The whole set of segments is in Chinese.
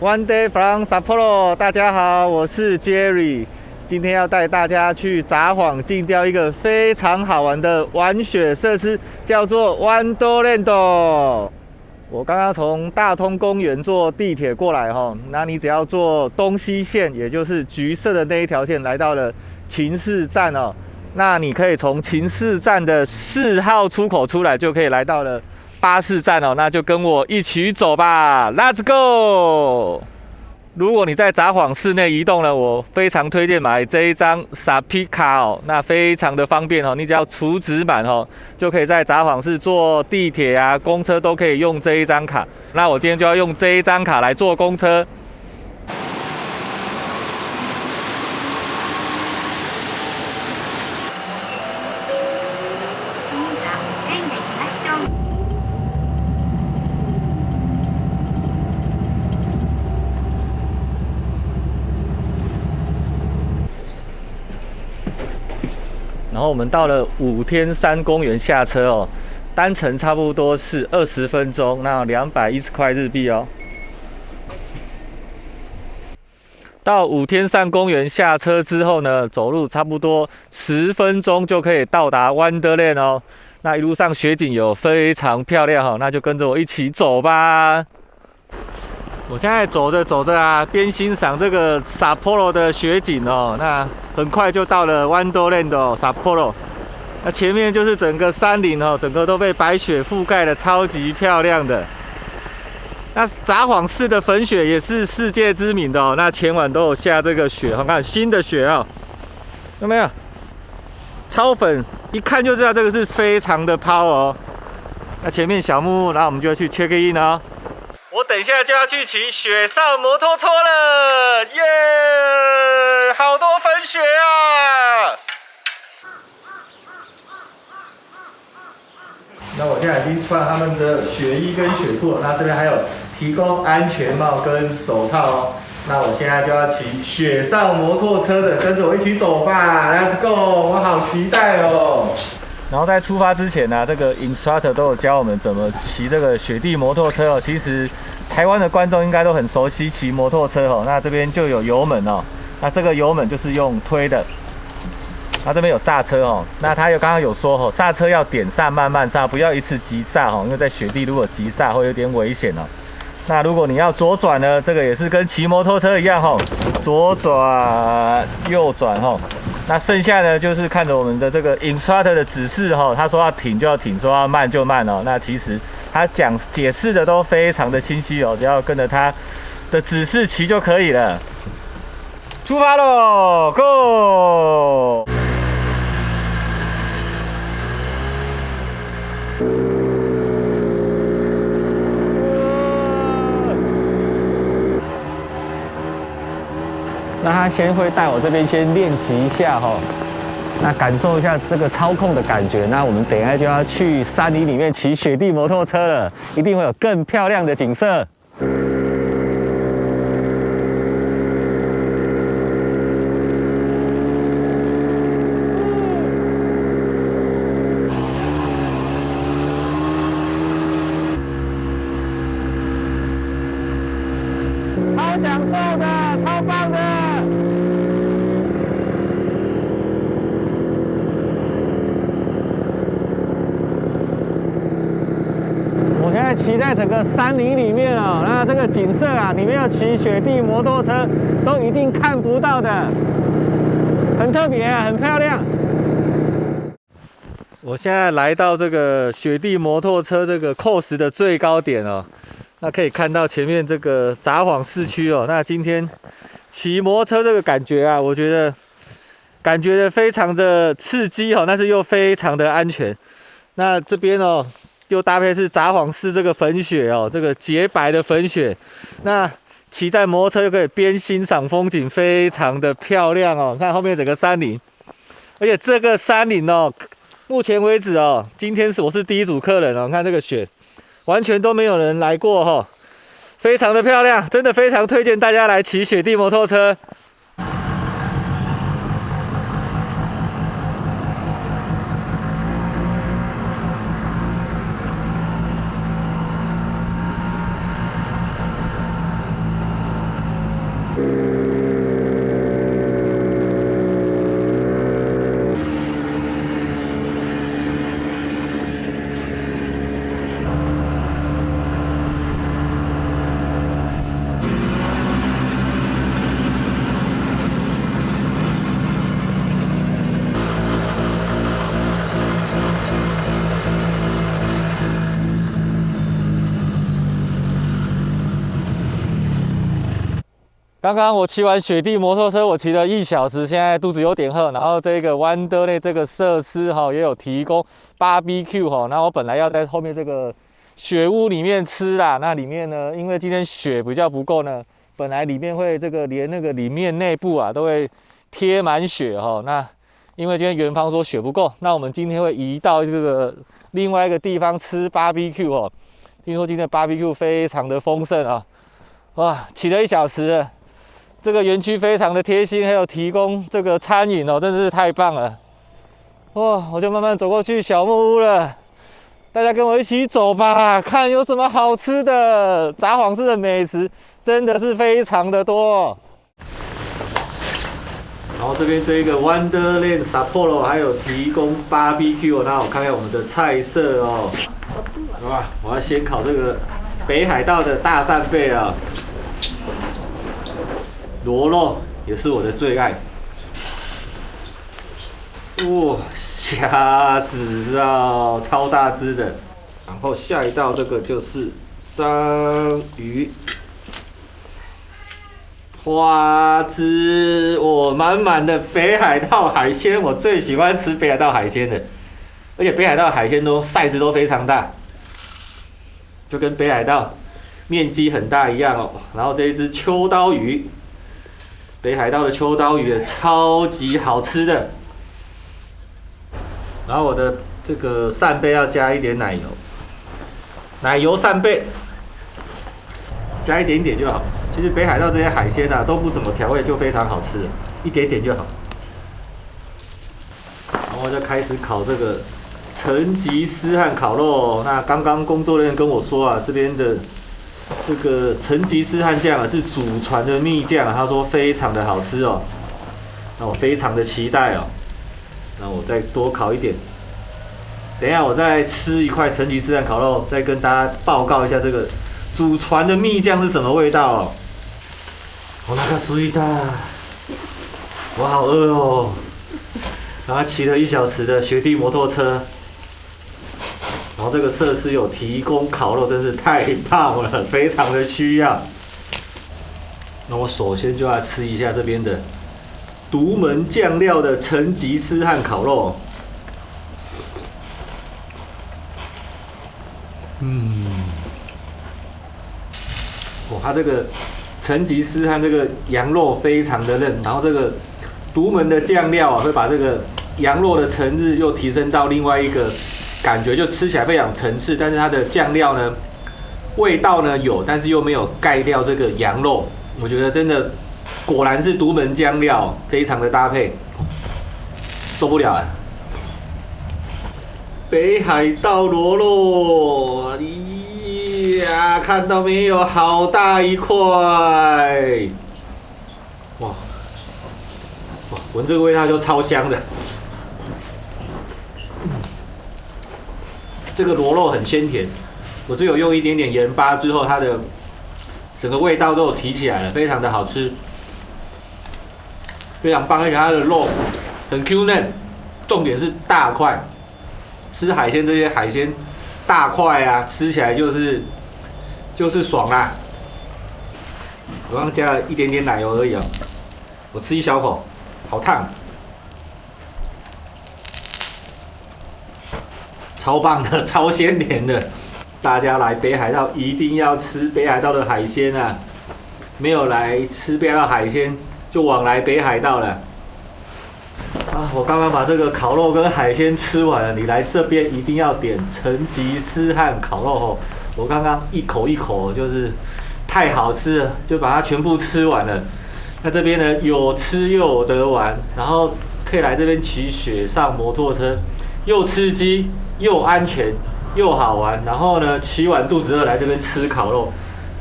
One day from Sapporo， 大家好，我是 Jerry， 今天要带大家去札幌近郊一个非常好玩的玩雪设施，叫做 Wonderland。我刚刚从大通公园坐地铁过来哈，那你只要坐东西线，也就是橘色的那一条线，来到了秦市站哦。那你可以从秦市站的4号出口出来，就可以来到了巴士站哦。那就跟我一起走吧 ，Let's go！ 如果你在札幌市内移动呢，我非常推荐买这一张 SAPI 卡哦，那非常的方便哦。你只要储值满哦，就可以在札幌市坐地铁啊、公车都可以用这一张卡。那我今天就要用这一张卡来坐公车。然后我们到了五天山公园下车哦，单程差不多是20分钟，那210块日币哦。到五天山公园下车之后呢，走路差不多10分钟就可以到达 Wonderland 哦。那一路上雪景有非常漂亮哦，那就跟着我一起走吧。我现在走着走着啊，边欣赏这个 Sapporo 的雪景哦，那很快就到了 Wonderland 哦 Sapporo。那前面就是整个山林哦，整个都被白雪覆盖的，超级漂亮的。那札幌市的粉雪也是世界知名的哦，那前晚都有下这个雪，看新的雪哦，有没有？超粉，一看就知道这个是非常的抛哦。那前面小木屋，然后我们就要去 check in 哦。我等一下就要去骑雪上摩托车了，耶！好多粉雪啊！那我现在已经穿他们的雪衣跟雪裤了，那这边还有提供安全帽跟手套哦。那我现在就要骑雪上摩托车的，跟着我一起走吧 ，Let's go！ 我好期待哦。然后在出发之前呢，这个 instructor 都有教我们怎么骑这个雪地摩托车哦。其实台湾的观众应该都很熟悉骑摩托车哦。那这边就有油门哦，那这个油门就是用推的。那这边有刹车哦，那他刚刚有说哦，刹车要点刹慢慢刹，不要一次急刹哦，因为在雪地如果急刹会有点危险哦。那如果你要左转呢，这个也是跟骑摩托车一样哦，左转右转哦。那剩下呢，就是看着我们的这个 instructor 的指示哦，他说要停就要停，说要慢就慢哦。那其实他解释的都非常的清晰哦，只要跟着他的指示骑就可以了。出发喽 ，Go！那他先会带我这边先练习一下哈，那感受一下这个操控的感觉。那我们等一下就要去山林里面骑雪地摩托车了，一定会有更漂亮的景色。超享受的，超棒的！我现在骑在整个山林里面哦，那这个景色啊，你们要骑雪地摩托车都一定看不到的，很特别啊，很漂亮。我现在来到这个雪地摩托车这个 course 的最高点哦。那可以看到前面这个札幌市区哦。那今天骑摩托车这个感觉啊，我觉得非常的刺激哦，但是又非常的安全。那这边哦，又搭配是札幌市这个粉雪哦，这个洁白的粉雪。那骑在摩托车就可以边欣赏风景，非常的漂亮哦。看后面整个山林，而且这个山林哦，目前为止哦，今天我是第一组客人哦，看这个雪。完全都没有人来过哈，非常的漂亮，真的非常推荐大家来骑雪地摩托车。刚刚我骑完雪地摩托车，我骑了1小时，现在肚子有点饿。然后这个Wanderlane这个设施也有提供 BBQ 那我本来要在后面这个雪屋里面吃啦。那里面呢，因为今天雪比较不够呢，本来里面会连那个里面内部都会贴满雪那因为今天园方说雪不够，那我们今天会移到这个另外一个地方吃 BBQ 听说今天的 BBQ 非常的丰盛啊！哇，骑了1小时了。这个园区非常的贴心，还有提供这个餐饮真的是太棒了！哇，我就慢慢走过去小木屋了，大家跟我一起走吧，看有什么好吃的。札幌市的美食真的是非常的多。然后这边这个 Wanderlane Sapporo 还有提供 BBQ， 那我看看我们的菜色哇，我要先烤这个北海道的大扇贝螺肉也是我的最爱。哇，虾子超大只的。然后下一道这个就是章鱼、花枝，满满的北海道海鲜。我最喜欢吃北海道海鲜的，而且北海道海鲜size 都非常大，就跟北海道面积很大一样然后这一只秋刀鱼。北海道的秋刀鱼也超级好吃的，然后我的这个扇贝要加一点奶油，奶油扇贝加一点点就好。其实北海道这些海鲜都不怎么调味，就非常好吃了，一点点就好。然后就开始烤这个成吉思汗烤肉那刚刚工作人员跟我说这边的。这个成吉思汗酱是祖传的秘酱，他说非常的好吃那我非常的期待那我再多烤一点。等一下我再吃一块成吉思汗烤肉，再跟大家报告一下这个祖传的秘酱是什么味道我那个水的，我好饿然后骑了1小时的雪地摩托车。然后这个设施有提供烤肉，真是太棒了，非常的需要。那我首先就要吃一下这边的独门酱料的成吉思汗烤肉。它这个成吉思汗这个羊肉非常的嫩，然后这个独门的酱料会把这个羊肉的层次又提升到另外一个。感觉就吃起来非常层次，但是它的酱料呢，味道呢有，但是又没有盖掉这个羊肉。我觉得真的果然是独门酱料，非常的搭配，受不了了。北海道螺肉，呀，看到没有，好大一块！哇，闻这个味道就超香的。这个螺肉很鲜甜，我只有用一点点盐巴之后，它的整个味道都有提起来了，非常的好吃，非常棒，而且它的肉很 Q 嫩，重点是大块。吃海鲜这些海鲜大块吃起来就是爽啦。我刚加了一点点奶油而已我吃一小口，好烫。超棒的，超鲜甜的，大家来北海道一定要吃北海道的海鲜没有来吃北海道海鲜，就枉来北海道了。我刚刚把这个烤肉跟海鲜吃完了，你来这边一定要点成吉思汗烤肉我刚刚一口一口就是太好吃了，就把它全部吃完了。那这边呢有吃又有得玩，然后可以来这边骑雪上摩托车，又刺激。又安全又好玩，然后呢，骑完肚子饿来这边吃烤肉，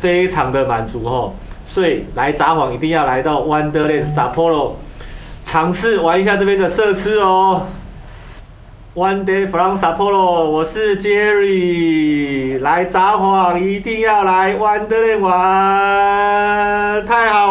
非常的满足所以来札幌一定要来到 Wonderland Sapporo， 尝试玩一下这边的设施哦。One day from Sapporo， 我是 Jerry， 来札幌一定要来 Wonderland 玩，太好